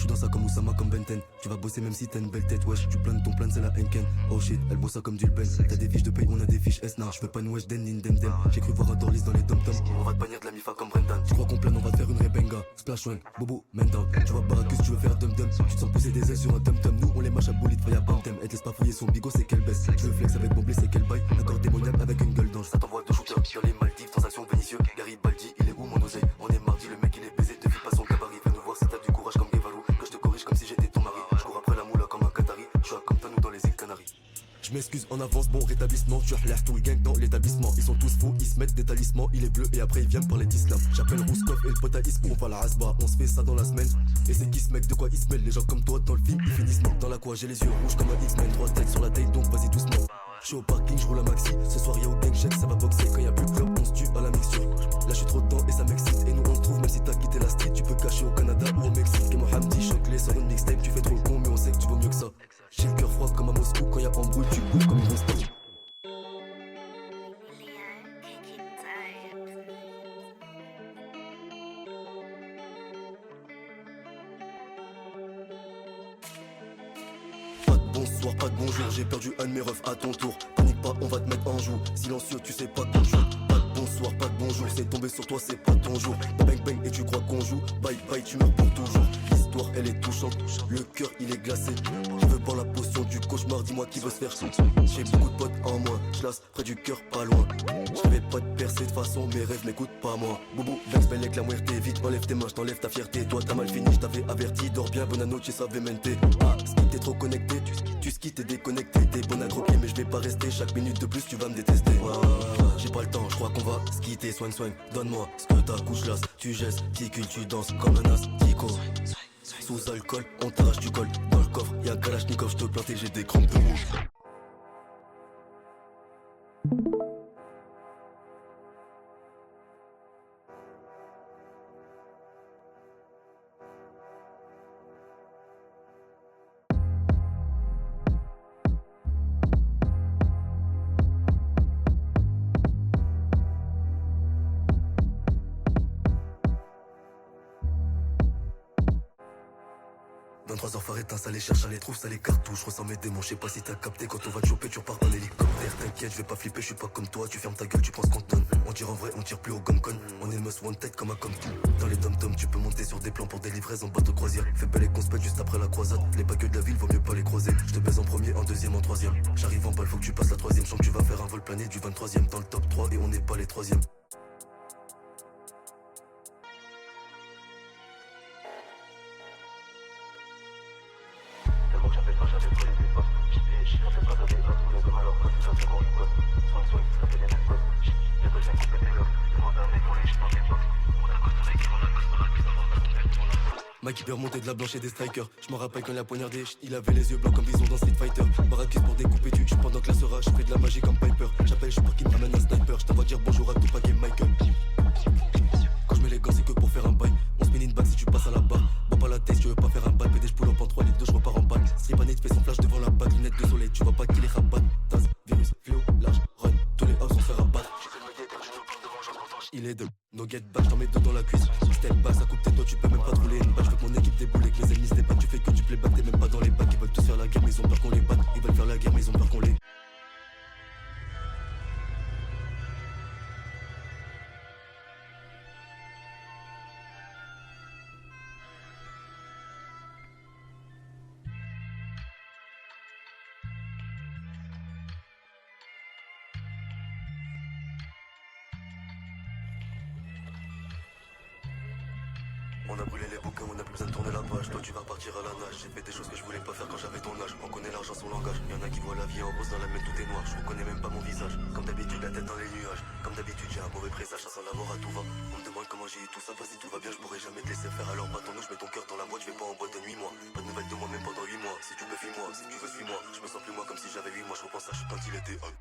J'suis dans ça comme Oussama, comme Benten. Tu vas bosser même si t'as une belle tête. Wesh, tu planes ton plan, c'est la Henken. Oh shit, elle bosse ça comme du Ben. T'as des fiches de paye, on a des fiches S. Nah, j'fais pas une wesh den, dem dem. J'ai cru voir un Dorlis dans les dom-toms. On va te bannir de la mifa comme Brendan. Tu crois qu'on plane, on va te faire une rebenga. Splash one, bobo, man down. Tu vois Baracus, tu veux faire dum-dum. Tu te sens pousser des ailes sur un dum-dum. Nous, on les mâche à bolide, faya bam-dem. Elle te laisse pas fouiller son bigot, c'est qu'elle baisse. Tu veux flex avec Bomblé, c'est qu'elle baille. Accord démoniaque avec une gueule d'ange. Ça t'envoie deux shooters sur les Maldives. Transaction Vénitieux, Garibaldi, il est où mon oseille? On est mardi, le mec il est baisé. Te file pas son gabarit. Viens nous voir si t'as du courage comme Guévalou. Que je te corrige comme si j'étais ton mari. Je cours après la moula comme un Qatari. Je suis comme nous dans les îles Canaries. Je m'excuse en avance, bon rétablissement. Tu relèves tout le gang dans l'établissement. Ils sont tous fous, ils se mettent des talismans. Il est bleu et après ils viennent parler d'islam. J'appelle Rouskov et le pote à Isp. On va la Hasba, on se fait ça dans la semaine. Et c'est qui ce mec, de quoi ils se mêlent? Les gens comme toi dans le film, ils finissent morts. Dans la quoi j'ai les yeux rouges comme un X-Men. 3 têtes sur la tête donc vas-y doucement. Je suis au parking, je roule un maxi. Ce soir y'a au gang check, ça va boxer. Quand y'a plus de club, on se tue à la mixture. Là je suis trop dedans et ça m'excite. Et nous on se trouve même si t'as quitté la street. Tu peux cacher au Canada ou au Mexique. Et Mohamdi choc les sur une mixtape. Tu fais trop le con mais on sait que tu vaux mieux que ça. J'ai le cœur froid comme à Moscou. Quand y'a embrouille tu cours comme une grosse tête. Bonsoir, pas de bonjour, j'ai perdu un de mes refs à ton tour. Panique pas, on va te mettre en joue. Silencieux, tu sais pas qu'on joue. Pas de bonsoir, pas de bonjour, c'est tombé sur toi, c'est pas ton jour. Bang bang et tu crois qu'on joue. Bye bye, tu meurs pour toujours. L'histoire elle est touchante, le cœur il est glacé. Je veux boire la potion du cauchemar, dis-moi qui veut se faire. J'ai beaucoup de potes en moins, j'lasse près du cœur pas loin. Je vais pas te percer de façon, mes rêves m'écoutent pas moi. Boubou, Banks, belle avec la muerte, vite enlève tes mains, j't'enlève ta fierté. Toi t'as mal fini, j't'avais averti, dors bien, bonne noche, savemente. Ah, skip t'es trop connecté, tu skis t'es déconnecté. T'es bon à croquer mais je vais pas rester, chaque minute de plus tu vas me détester. J'ai pas le temps, je crois qu'on va skitter, soigne, donne-moi ce que t'as, couche lasse, tu gestes, ticule, tu danses comme un astico. Sous alcool, on t'arrache du col. Dans le coffre, y'a un Kalachnikov, j'te plante et j'ai des crampes de rouge. Dans 3 heures faré, ça les cherche, à les trouve, ça les cartouches. Je ressens mes démons, je sais pas si t'as capté. Quand on va te choper, tu repars en hélicoptère. T'inquiète, je vais pas flipper, je suis pas comme toi. Tu fermes ta gueule, tu penses qu'on te donne. On tire en vrai, on tire plus au gun-con. On est must one tête comme un comme tout. Dans les dom-toms, tu peux monter sur des plans pour des livraisons bateau croisière. Fais belle et qu'on se pète juste après la croisade. Les bagueux de la ville, vaut mieux pas les croiser. Je te baise en premier, en deuxième, en troisième. J'arrive en balle, faut que tu passes la troisième. Je sens que tu vas faire un vol plané du 23ème dans le top 3 et on n'est pas les troisièmes. Mike hyper monté de la blanche et des strikers. Je me rappelle quand il a poignardé, il avait les yeux blancs comme bison dans Street Fighter. Baracus pour découper du pendant que la sera. Je fais de la magie comme Piper. J'appelle, je qui me ramène un sniper. Je t'envoie dire bonjour à Tupac et Michael. Quand je mets les gants c'est que pour faire un bail. On spin in back si tu passes à la barre. Bois pas la tête, tu veux pas faire un bail. PD je pull up en 3 litres 2, je repars en balle. Stripanet fait son flash devant la bague. Lunettes de soleil, tu vois pas qu'il est rabat. Taz, virus, fléau, large, run. Tous les house on fait rabattre. Il est de no get back, j't'en mets deux dans la cuisse. Step back, ça coupe tes doigts, tu peux même pas te rouler une balle. Je veux que mon équipe déboule et que mes ennemis se débattent. Tu fais que du playback, t'es même pas dans les bacs. Ils veulent tous faire la guerre mais ils ont peur qu'on les batte. Ils veulent faire la guerre mais ils ont peur qu'on les. On a brûlé les bouquins, on a plus besoin de tourner la page. Toi tu vas partir à la nage. J'ai fait des choses que je voulais pas faire quand j'avais ton âge. On connaît l'argent, son langage. Y'en a qui voient la vie en rose, dans la mienne tout est noir. Je reconnais même pas mon visage. Comme d'habitude la tête dans les nuages. Comme d'habitude j'ai un mauvais présage, ça sent l'avoir à tout va. On me demande comment j'ai eu tout ça, vas-y tout va bien. Je pourrais jamais te laisser faire, alors battons-nous, je mets ton cœur dans la boîte. Je vais pas en boîte de nuit moi. Pas de nouvelles de moi même pendant 8 mois. Si tu me fuis moi, si tu veux suis moi. Je me sens plus moi comme si j'avais 8 mois. Je repense à quand il était hot.